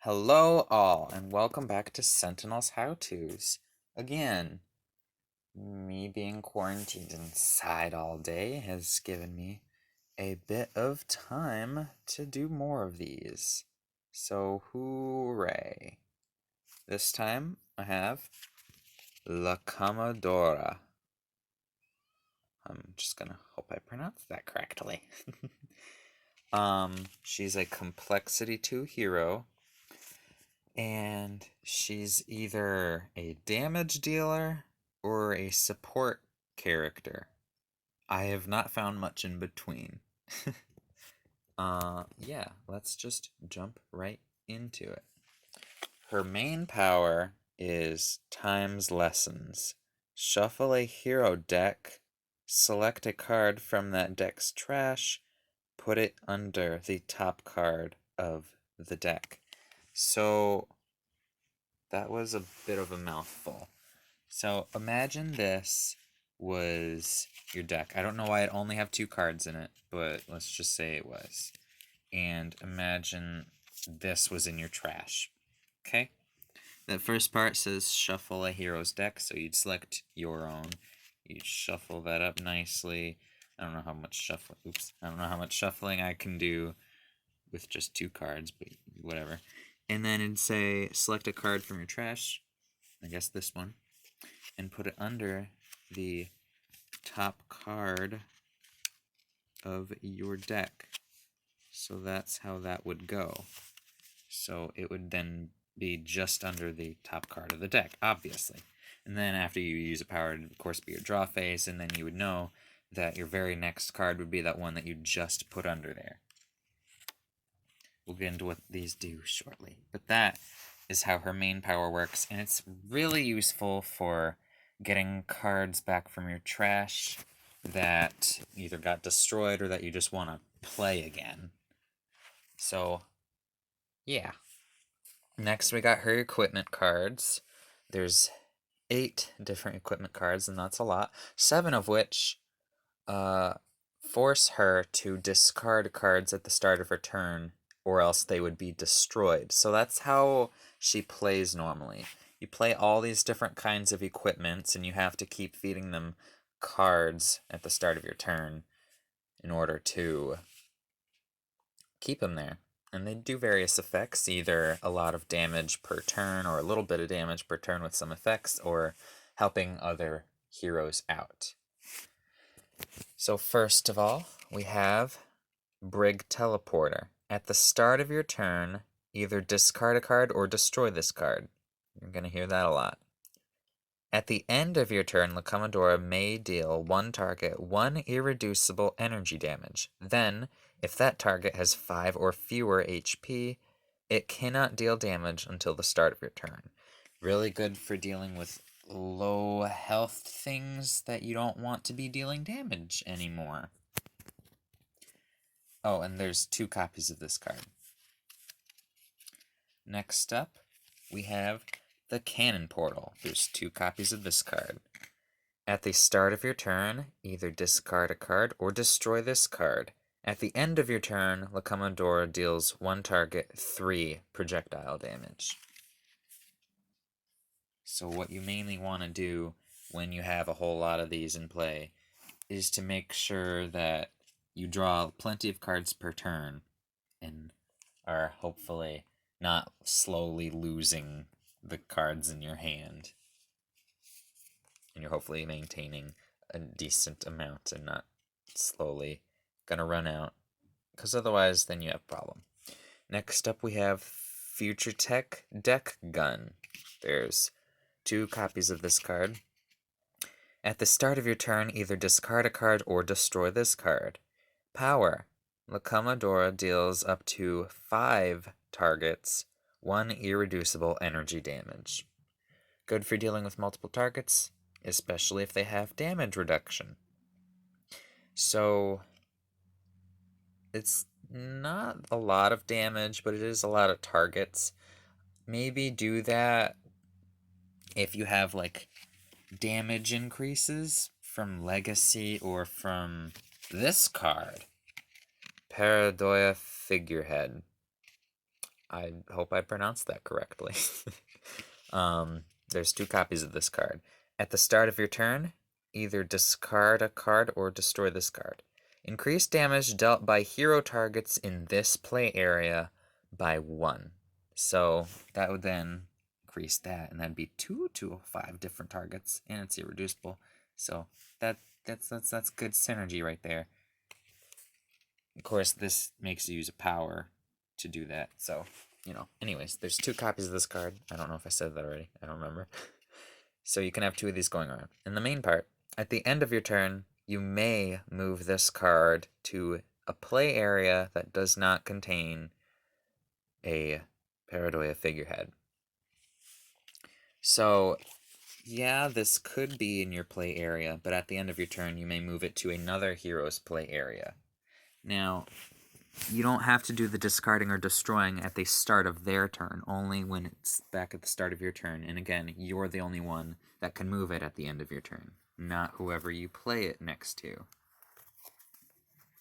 Hello all, and welcome back to Sentinels How-Tos. Again, me being quarantined inside all day has given me a bit of time to do more of these. So, hooray. This time, I have La Comodora. I'm just gonna hope I pronounced that correctly. She's a Complexity 2 hero, and she's either a damage dealer or a support character. I have not found much in between. Yeah, let's just jump right into it. Her main power is Times Lessons. Shuffle a hero deck, select a card from that deck's trash, put it under the top card of the deck. So that was a bit of a mouthful. So imagine this was your deck. I don't know why it only have 2 cards in it, but let's just say it was. And imagine this was in your trash. Okay? The first part says shuffle a hero's deck, so you'd select your own. You'd shuffle that up nicely. I don't know how much shuffling. I don't know how much shuffling I can do with just 2 cards, but whatever. And then it'd say select a card from your trash, I guess this one, and put it under the top card of your deck. So that's how that would go. So it would then be just under the top card of the deck, obviously. And then after you use a power, it would of course be your draw phase, and then you would know that your very next card would be that one that you just put under there. We'll get into what these do shortly. But that is how her main power works, and it's really useful for getting cards back from your trash that either got destroyed or that you just want to play again. So, yeah. Next, we got her equipment cards. There's 8 different equipment cards, and that's a lot. 7 of which force her to discard cards at the start of her turn, or else they would be destroyed. So that's how she plays normally. You play all these different kinds of equipments, and you have to keep feeding them cards at the start of your turn in order to keep them there. And they do various effects, either a lot of damage per turn, or a little bit of damage per turn with some effects, or helping other heroes out. So first of all, we have Brig Teleporter. At the start of your turn, either discard a card or destroy this card. You're going to hear that a lot. At the end of your turn, La Comodora may deal one target 1 irreducible energy damage. Then, if that target has 5 or fewer HP, it cannot deal damage until the start of your turn. Really good for dealing with low health things that you don't want to be dealing damage anymore. Oh, and there's 2 copies of this card. Next up, we have the Cannon Portal. There's 2 copies of this card. At the start of your turn, either discard a card or destroy this card. At the end of your turn, La Comodora deals one target 3 projectile damage. So what you mainly want to do when you have a whole lot of these in play is to make sure that you draw plenty of cards per turn and are hopefully not slowly losing the cards in your hand. And you're hopefully maintaining a decent amount and not slowly gonna run out, because otherwise then you have a problem. Next up we have Future Tech Deck Gun. There's 2 copies of this card. At the start of your turn, either discard a card or destroy this card. Power. La Comodora deals up to 5 targets 1 irreducible energy damage. Good for dealing with multiple targets, especially if they have damage reduction. So, it's not a lot of damage, but it is a lot of targets. Maybe do that if you have, like, damage increases from Legacy or from this card, Paradoia Figurehead. I hope I pronounced that correctly. There's 2 copies of this card. At the start of your turn, either discard a card or destroy this card. Increase damage dealt by hero targets in this play area by 1. So that would then increase that, and that'd be 2 to 5 different targets, and it's irreducible. So that's good synergy right there. Of course, this makes you use a power to do that. So, anyways, there's 2 copies of this card. I don't know if I said that already. I don't remember. So you can have 2 of these going on. And the main part, at the end of your turn, you may move this card to a play area that does not contain a Paradoia figurehead. So, yeah, this could be in your play area, but at the end of your turn, you may move it to another hero's play area. Now, you don't have to do the discarding or destroying at the start of their turn, only when it's back at the start of your turn. And again, you're the only one that can move it at the end of your turn, not whoever you play it next to.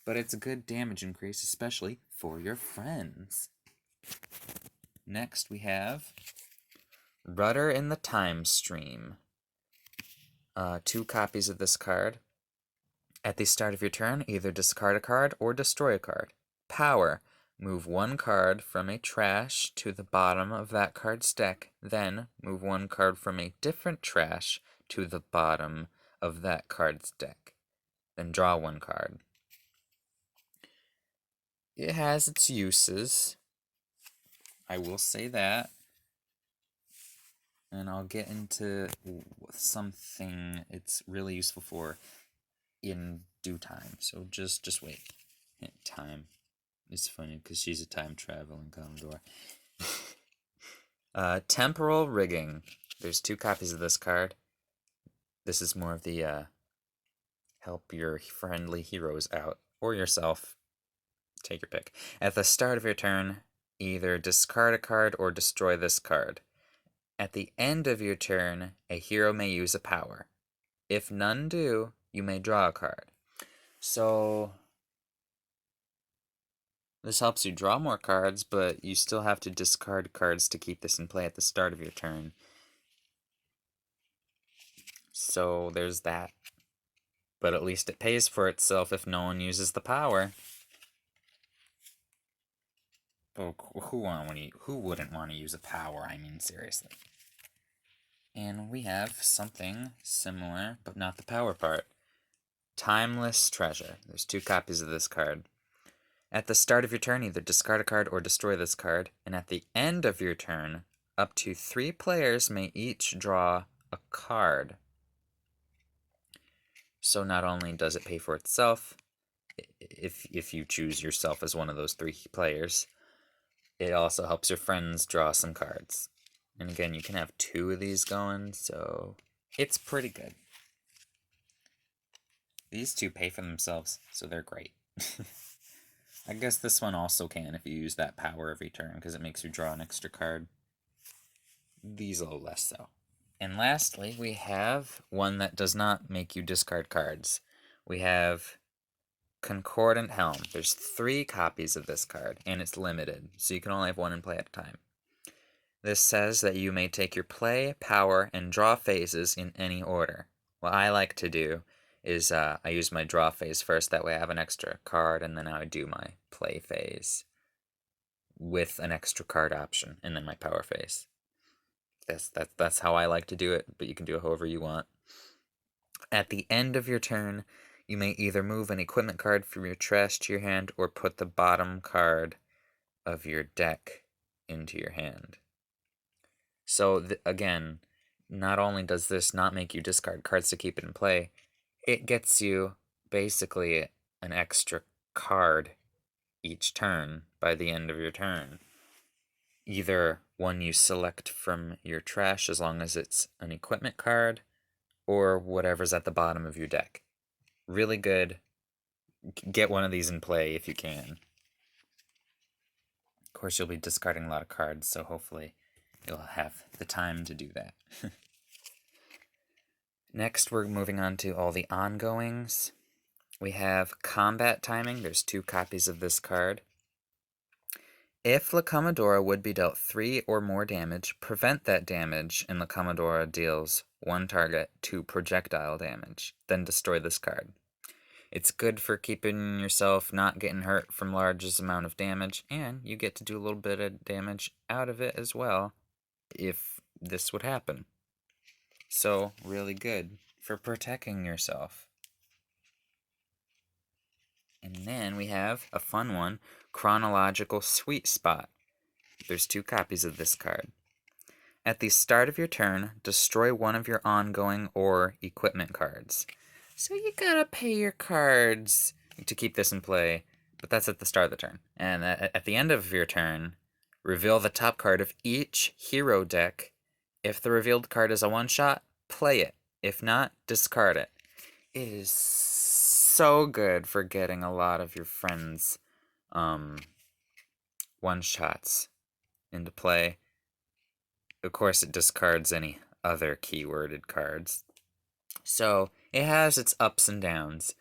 But it's a good damage increase, especially for your friends. Next, we have Rudder in the Time Stream. 2 copies of this card. At the start of your turn, either discard a card or destroy a card. Power. Move 1 card from a trash to the bottom of that card's deck, then move 1 card from a different trash to the bottom of that card's deck. Then draw 1 card. It has its uses. I will say that. And I'll get into something it's really useful for in due time. So just wait. Time. It's funny because she's a time traveling Comodora. Temporal Rigging. There's 2 copies of this card. This is more of the help your friendly heroes out, or yourself. Take your pick. At the start of your turn, either discard a card or destroy this card. At the end of your turn, a hero may use a power. If none do, you may draw a card. So this helps you draw more cards, but you still have to discard cards to keep this in play at the start of your turn. So there's that. But at least it pays for itself if no one uses the power. But who wouldn't want to use a power? I mean, seriously. And we have something similar, but not the power part. Timeless Treasure. There's 2 copies of this card. At the start of your turn, either discard a card or destroy this card. And at the end of your turn, up to 3 players may each draw a card. So not only does it pay for itself, if you choose yourself as one of those 3 players, it also helps your friends draw some cards. And again, you can have 2 of these going, so it's pretty good. These 2 pay for themselves, so they're great. I guess this one also can if you use that power every turn, because it makes you draw an extra card. These a little less so. And lastly, we have one that does not make you discard cards. We have Concordant Helm. There's 3 copies of this card, and it's limited, so you can only have 1 in play at a time. This says that you may take your play, power, and draw phases in any order. What I like to do is I use my draw phase first, that way I have an extra card, and then I would do my play phase with an extra card option, and then my power phase. That's how I like to do it, but you can do it however you want. At the end of your turn, you may either move an equipment card from your trash to your hand, or put the bottom card of your deck into your hand. So, again, not only does this not make you discard cards to keep it in play, it gets you basically an extra card each turn by the end of your turn. Either one you select from your trash as long as it's an equipment card, or whatever's at the bottom of your deck. Really good. Get one of these in play if you can. Of course, you'll be discarding a lot of cards, so hopefully you'll have the time to do that. Next, we're moving on to all the ongoings. We have Combat Timing. There's 2 copies of this card. If La Comodora would be dealt 3 or more damage, prevent that damage, and La Comodora deals 1 target 2 projectile damage. Then destroy this card. It's good for keeping yourself not getting hurt from largest amount of damage, and you get to do a little bit of damage out of it as well if this would happen. So, really good for protecting yourself. And then we have a fun one, Chronological Sweet Spot. There's 2 copies of this card. At the start of your turn, destroy one of your ongoing or equipment cards. So you gotta pay your cards to keep this in play, but that's at the start of the turn. And at the end of your turn, reveal the top card of each hero deck. If the revealed card is a one-shot, play it. If not, discard it. It is so good for getting a lot of your friends' one-shots into play. Of course, it discards any other keyworded cards. So it has its ups and downs,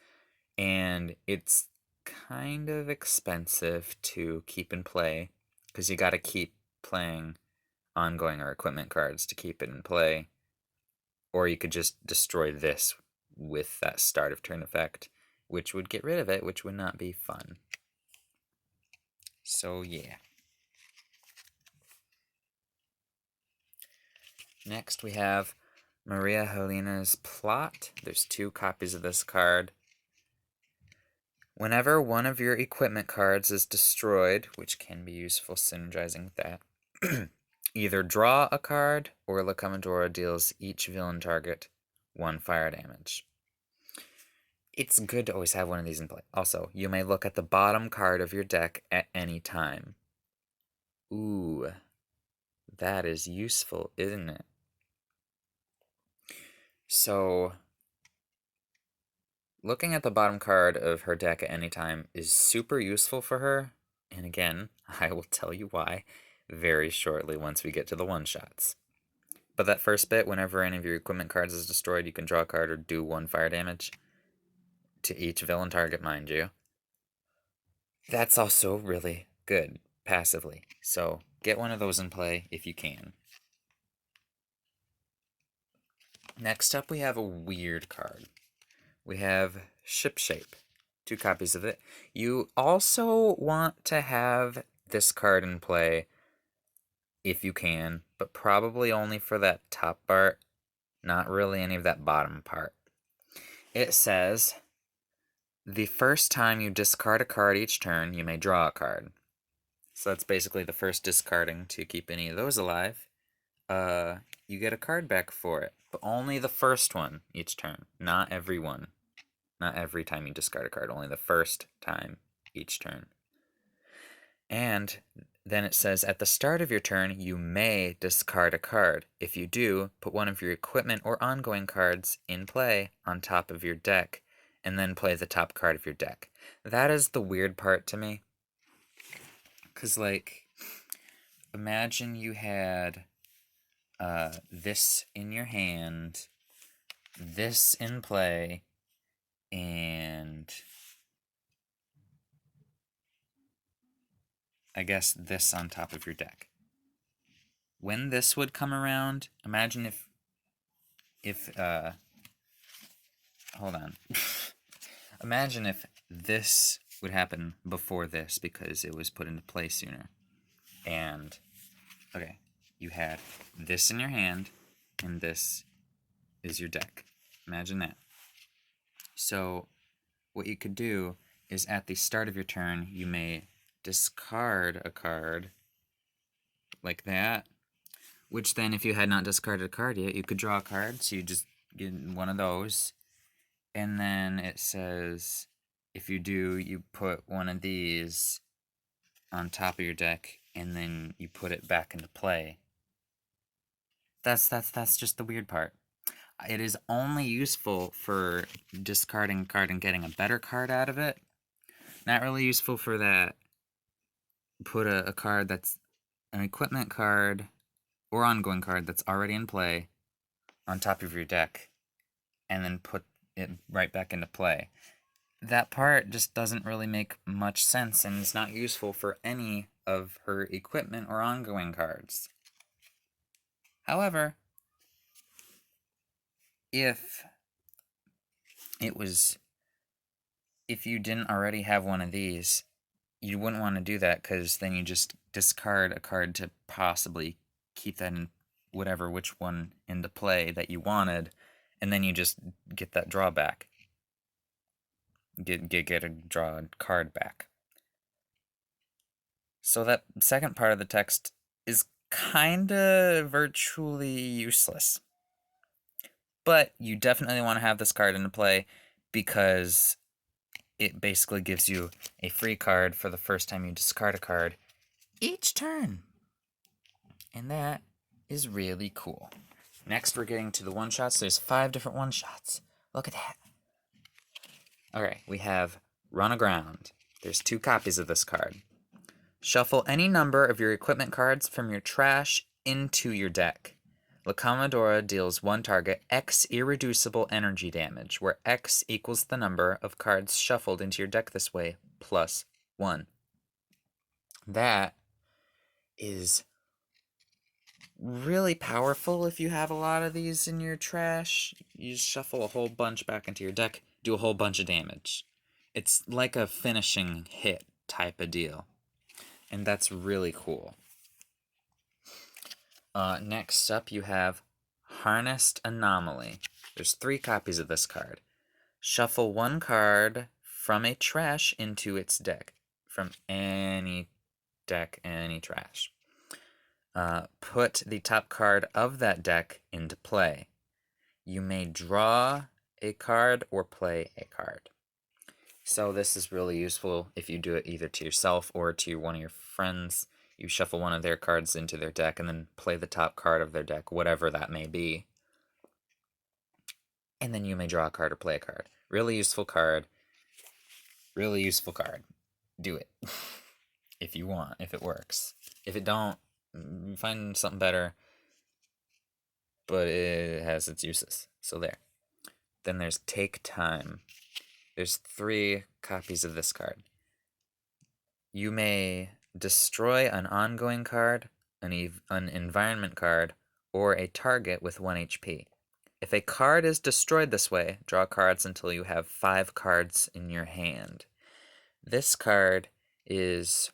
and it's kind of expensive to keep in play because you got to keep playing ongoing or equipment cards to keep it in play. Or you could just destroy this with that start of turn effect, which would get rid of it, which would not be fun. So yeah. Next we have Maria Helena's Plot. There's 2 copies of this card. Whenever one of your equipment cards is destroyed, which can be useful synergizing with that, either draw a card or La Comodora deals each villain target 1 fire damage. It's good to always have one of these in play. Also, you may look at the bottom card of your deck at any time. Ooh, that is useful, isn't it? So, looking at the bottom card of her deck at any time is super useful for her. And again, I will tell you why very shortly once we get to the one-shots. But that first bit, whenever any of your equipment cards is destroyed, you can draw a card or do 1 fire damage to each villain target, mind you. That's also really good passively. So get one of those in play if you can. Next up, we have a weird card. We have Ship Shape. 2 copies of it. You also want to have this card in play if you can, but probably only for that top part, not really any of that bottom part. It says, the first time you discard a card each turn, you may draw a card. So that's basically the first discarding to keep any of those alive. You get a card back for it, but only the first one each turn, not every one. Not every time you discard a card, only the first time each turn. And then it says, at the start of your turn, you may discard a card. If you do, put one of your equipment or ongoing cards in play on top of your deck, and then play the top card of your deck. That is the weird part to me. Because, like, imagine you had this in your hand, this in play, and I guess this on top of your deck. When this would come around, imagine if hold on. Imagine if this would happen before this because it was put into play sooner. And, okay, you had this in your hand, and this is your deck. Imagine that. So, what you could do is at the start of your turn, you may discard a card like that, which then if you had not discarded a card yet, you could draw a card, so you just get one of those, and then it says, if you do, you put one of these on top of your deck, and then you put it back into play. That's just the weird part. It is only useful for discarding a card and getting a better card out of it. Not really useful for that. Put a card that's an equipment card or ongoing card that's already in play on top of your deck, and then put it right back into play. That part just doesn't really make much sense, and is not useful for any of her equipment or ongoing cards. However, if you didn't already have one of these, you wouldn't want to do that, because then you just discard a card to possibly keep that in which one into play that you wanted, and then you just get that drawback. Get a draw card back. So that second part of the text is kinda virtually useless. But you definitely want to have this card into play, because it basically gives you a free card for the first time you discard a card each turn. And that is really cool. Next, we're getting to the one-shots. There's 5 different one-shots. Look at that. Alright, we have Run Aground. There's 2 copies of this card. Shuffle any number of your equipment cards from your trash into your deck. La Comodora deals 1 target X irreducible energy damage, where X equals the number of cards shuffled into your deck this way, plus 1. That is really powerful if you have a lot of these in your trash. You just shuffle a whole bunch back into your deck, do a whole bunch of damage. It's like a finishing hit type of deal. And that's really cool. Next up, you have Harnessed Anomaly. There's 3 copies of this card. Shuffle 1 card from a trash into its deck. From any deck, any trash. Put the top card of that deck into play. You may draw a card or play a card. So this is really useful if you do it either to yourself or to one of your friends. You shuffle one of their cards into their deck and then play the top card of their deck, whatever that may be. And then you may draw a card or play a card. Really useful card. Really useful card. Do it. If you want, if it works. If it don't, find something better. But it has its uses. So there. Then there's Take Time. There's 3 copies of this card. You may destroy an ongoing card, an environment card, or a target with 1 HP. If a card is destroyed this way, draw cards until you have 5 cards in your hand. This card is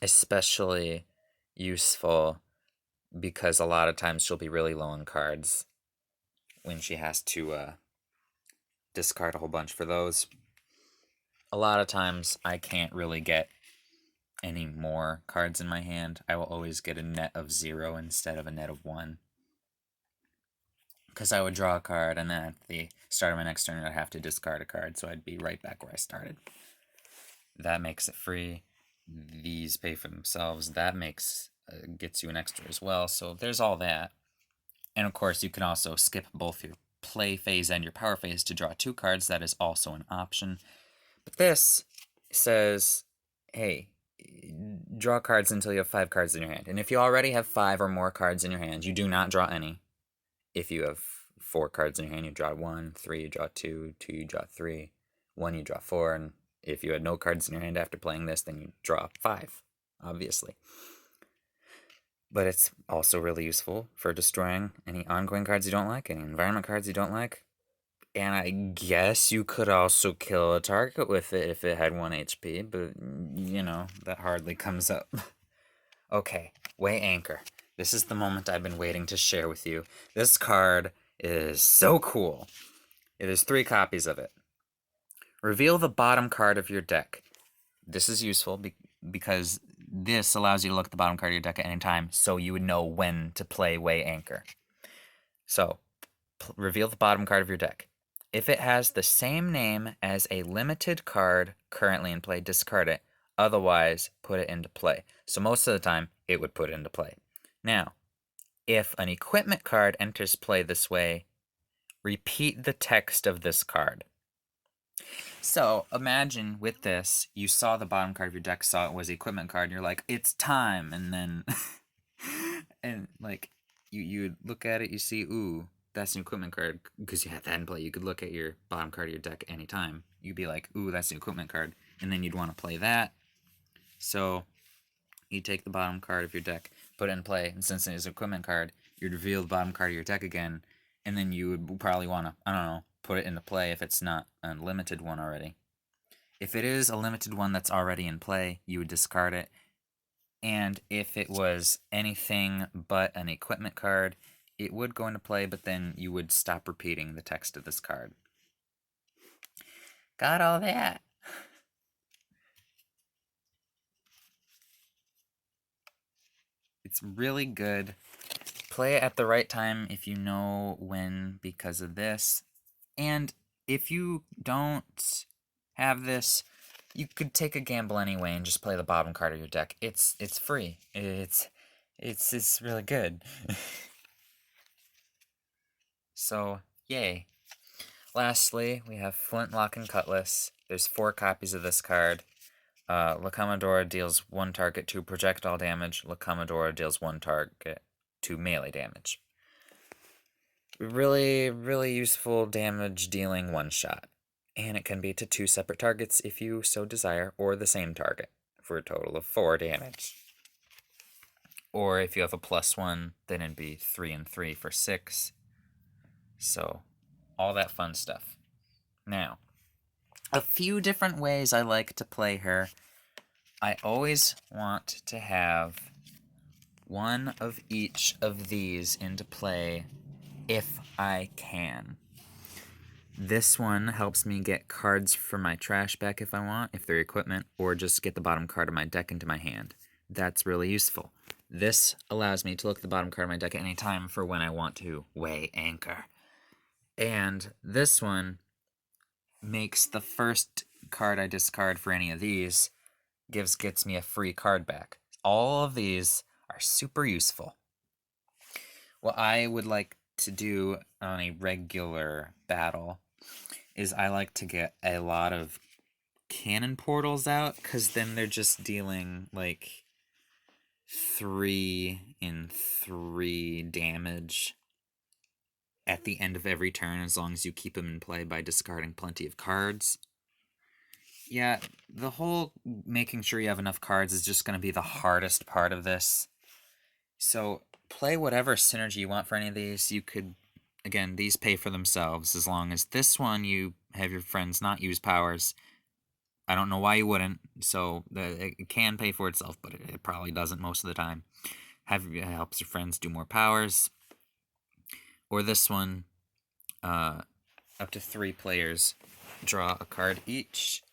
especially useful because a lot of times she'll be really low on cards when she has to discard a whole bunch for those. A lot of times I can't really get any more cards in my hand. I will always get a net of 0 instead of a net of 1. Because I would draw a card, and then at the start of my next turn I'd have to discard a card, so I'd be right back where I started. That makes it free. These pay for themselves. That gets you an extra as well, so there's all that. And of course, you can also skip both your play phase and your power phase to draw 2 cards. That is also an option. But this says, hey, draw cards until you have 5 cards in your hand. And if you already have 5 or more cards in your hand, you do not draw any. If you have 4 cards in your hand, you draw 1, 3, you draw 2, 2, you draw 3, 1, you draw 4, and if you had no cards in your hand after playing this, then you draw 5, obviously. But it's also really useful for destroying any ongoing cards you don't like, any environment cards you don't like. And I guess you could also kill a target with it if it had 1 HP, but, you know, that hardly comes up. Okay, Weigh Anchor. This is the moment I've been waiting to share with you. This card is so cool. There's 3 copies of it. Reveal the bottom card of your deck. This is useful because this allows you to look at the bottom card of your deck at any time, so you would know when to play Weigh Anchor. So, reveal the bottom card of your deck. If it has the same name as a limited card currently in play, discard it. Otherwise, put it into play. So most of the time, it would put it into play. Now, if an equipment card enters play this way, repeat the text of this card. So imagine with this, you saw the bottom card of your deck, saw it was the equipment card, and you're like, it's time. And then, and like, you look at it, you see, ooh, that's an equipment card, because you had that in play. You could look at your bottom card of your deck anytime. You'd be like, ooh, that's an equipment card. And then you'd want to play that. So you take the bottom card of your deck, put it in play, and since it is an equipment card, you'd reveal the bottom card of your deck again, and then you would probably want to, I don't know, put it into play if it's not a limited one already. If it is a limited one that's already in play, you would discard it. And if it was anything but an equipment card, it would go into play, but then you would stop repeating the text of this card. Got all that? It's really good. Play it at the right time if you know when because of this. And if you don't have this, you could take a gamble anyway and just play the bottom card of your deck. It's free. It's really good. So, yay. Lastly, we have Flintlock and Cutlass. There's 4 copies of this card. La Comodora deals 1 target to projectile damage. La Comodora deals 1 target to melee damage. Really, really useful damage dealing 1-shot. And it can be to 2 separate targets if you so desire, or the same target, for a total of 4 damage. Or if you have a +1, then it'd be 3 and 3 for 6. So, all that fun stuff. Now, a few different ways I like to play her. I always want to have one of each of these into play if I can. This one helps me get cards for my trash back if I want, if they're equipment, or just get the bottom card of my deck into my hand. That's really useful. This allows me to look at the bottom card of my deck at any time for when I want to weigh anchor. And this one makes the first card I discard for any of these gets me a free card back. All of these are super useful. What I would like to do on a regular battle is I like to get a lot of cannon portals out, because then they're just dealing like 3 in 3 damage at the end of every turn, as long as you keep them in play by discarding plenty of cards. Yeah, the whole making sure you have enough cards is just going to be the hardest part of this. So play whatever synergy you want for any of these. You could, again, these pay for themselves as long as this one you have your friends not use powers. I don't know why you wouldn't, so it can pay for itself, but it probably doesn't most of the time. It helps your friends do more powers. Or this one, up to 3 players draw a card each.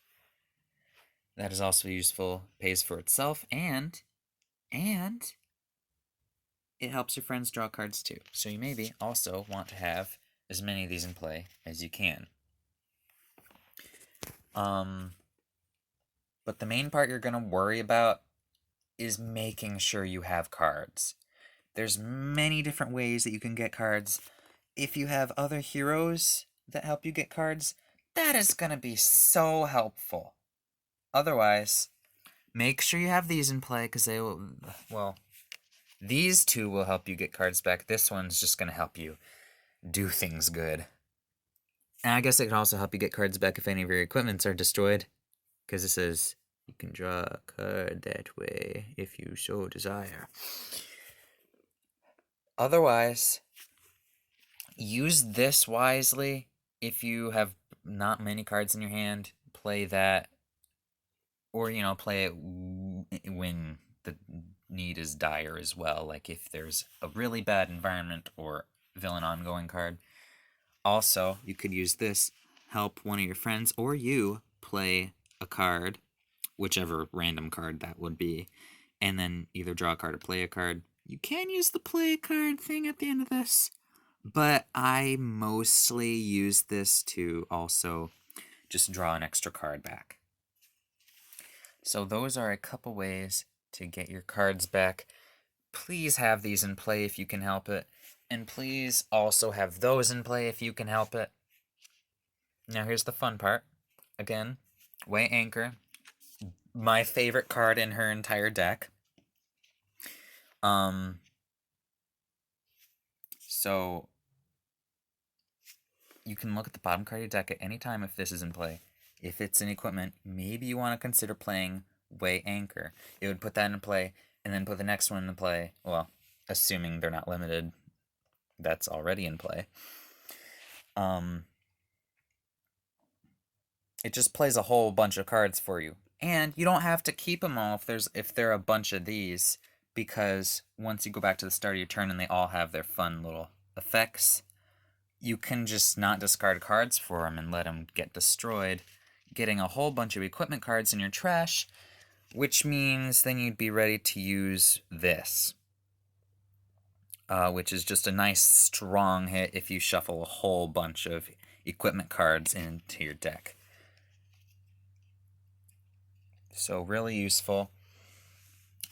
That is also useful, pays for itself, and it helps your friends draw cards too. So you maybe also want to have as many of these in play as you can. But the main part you're going to worry about is making sure you have cards. There's many different ways that you can get cards. If you have other heroes that help you get cards, that is going to be so helpful. Otherwise, make sure you have these in play, because they will, well, these 2 will help you get cards back. This one's just going to help you do things good. And I guess it can also help you get cards back if any of your equipments are destroyed, because it says you can draw a card that way if you so desire. Otherwise, use this wisely. If you have not many cards in your hand, play that. Or, play it when the need is dire as well. Like if there's a really bad environment or villain ongoing card. Also, you could use this, help one of your friends or you play a card, whichever random card that would be, and then either draw a card or play a card. You can use the play a card thing at the end of this, but I mostly use this to also just draw an extra card back. So those are a couple ways to get your cards back. Please have these in play if you can help it. And please also have those in play if you can help it. Now here's the fun part. Again, weigh anchor. My favorite card in her entire deck. So you can look at the bottom card of your deck at any time if this is in play. If it's an equipment, maybe you want to consider playing Weigh Anchor. It would put that in play. and then put the next one into play. Well, assuming they're not limited, that's already in play. It just plays a whole bunch of cards for you. And you don't have to keep them all if there are a bunch of these, because once you go back to the start of your turn and they all have their fun little effects, you can just not discard cards for them and let them get destroyed, getting a whole bunch of equipment cards in your trash, which means then you'd be ready to use this, which is just a nice strong hit if you shuffle a whole bunch of equipment cards into your deck. So really useful.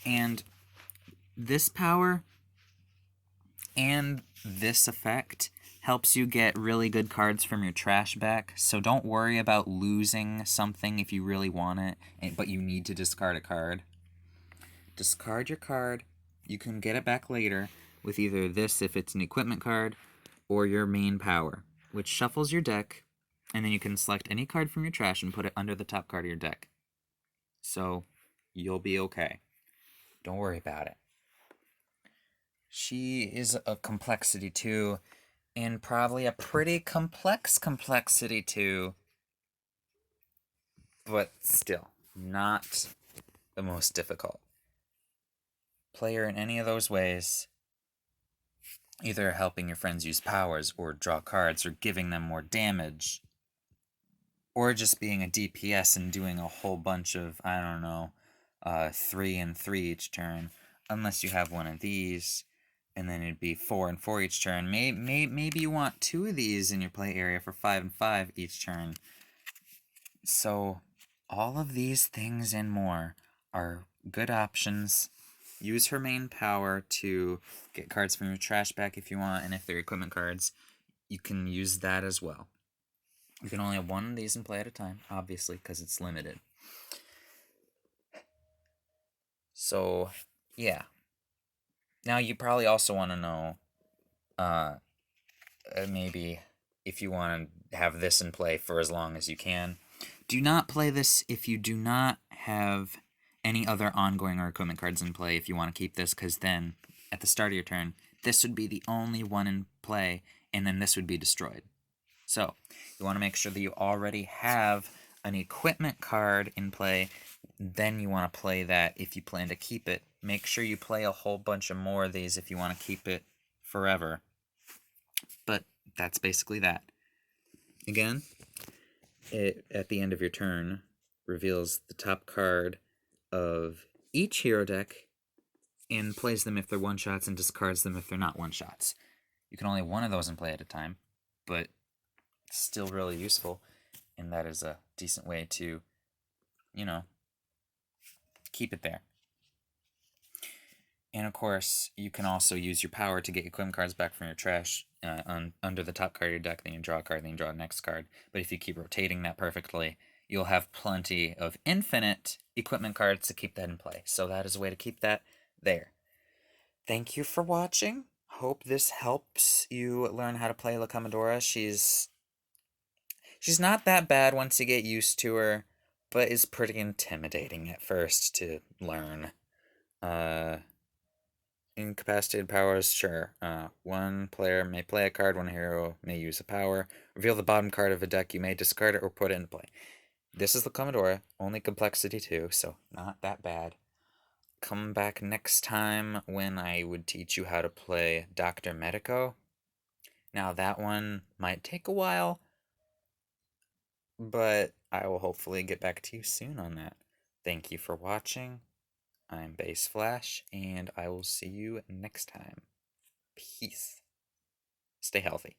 And this power and this effect helps you get really good cards from your trash back, so don't worry about losing something if you really want it, but you need to discard a card. Discard your card. You can get it back later with either this if it's an equipment card or your main power, which shuffles your deck, and then you can select any card from your trash and put it under the top card of your deck. So you'll be okay. Don't worry about it. She is a complexity too, and probably a pretty complex complexity too, but still not the most difficult. Play her in any of those ways, either helping your friends use powers or draw cards or giving them more damage, or just being a DPS and doing a whole bunch of, I don't know, 3 and 3 each turn, unless you have one of these, and then it'd be 4 and 4 each turn. Maybe you want 2 of these in your play area for 5 and 5 each turn. So all of these things and more are good options. Use her main power to get cards from your trash back if you want, and if they're equipment cards, you can use that as well. You can only have one of these in play at a time, obviously, because it's limited. So, yeah. Now, you probably also want to know, maybe, if you want to have this in play for as long as you can. Do not play this if you do not have any other ongoing or equipment cards in play if you want to keep this, because then, at the start of your turn, this would be the only one in play, and then this would be destroyed. So, you want to make sure that you already have an equipment card in play, then you want to play that if you plan to keep it. Make sure you play a whole bunch of more of these if you want to keep it forever. But that's basically that. Again, it, at the end of your turn, reveals the top card of each hero deck and plays them if they're one-shots and discards them if they're not one-shots. You can only have one of those in play at a time, but still really useful, and that is a decent way to, keep it there. And of course, you can also use your power to get equipment cards back from your trash under the top card of your deck, then you draw a card, then you draw the next card. But if you keep rotating that perfectly, you'll have plenty of infinite equipment cards to keep that in play. So that is a way to keep that there. Thank you for watching. Hope this helps you learn how to play La Comodora. She's not that bad once you get used to her, but is pretty intimidating at first to learn. Incapacitated powers, sure. One player may play a card, one hero may use a power. Reveal the bottom card of a deck, you may discard it or put it into play. This is the Comodora, only complexity 2, so not that bad. Come back next time when I would teach you how to play Dr. Medico. Now that one might take a while, but I will hopefully get back to you soon on that. Thank you for watching. I'm Base Flash, and I will see you next time. Peace. Stay healthy.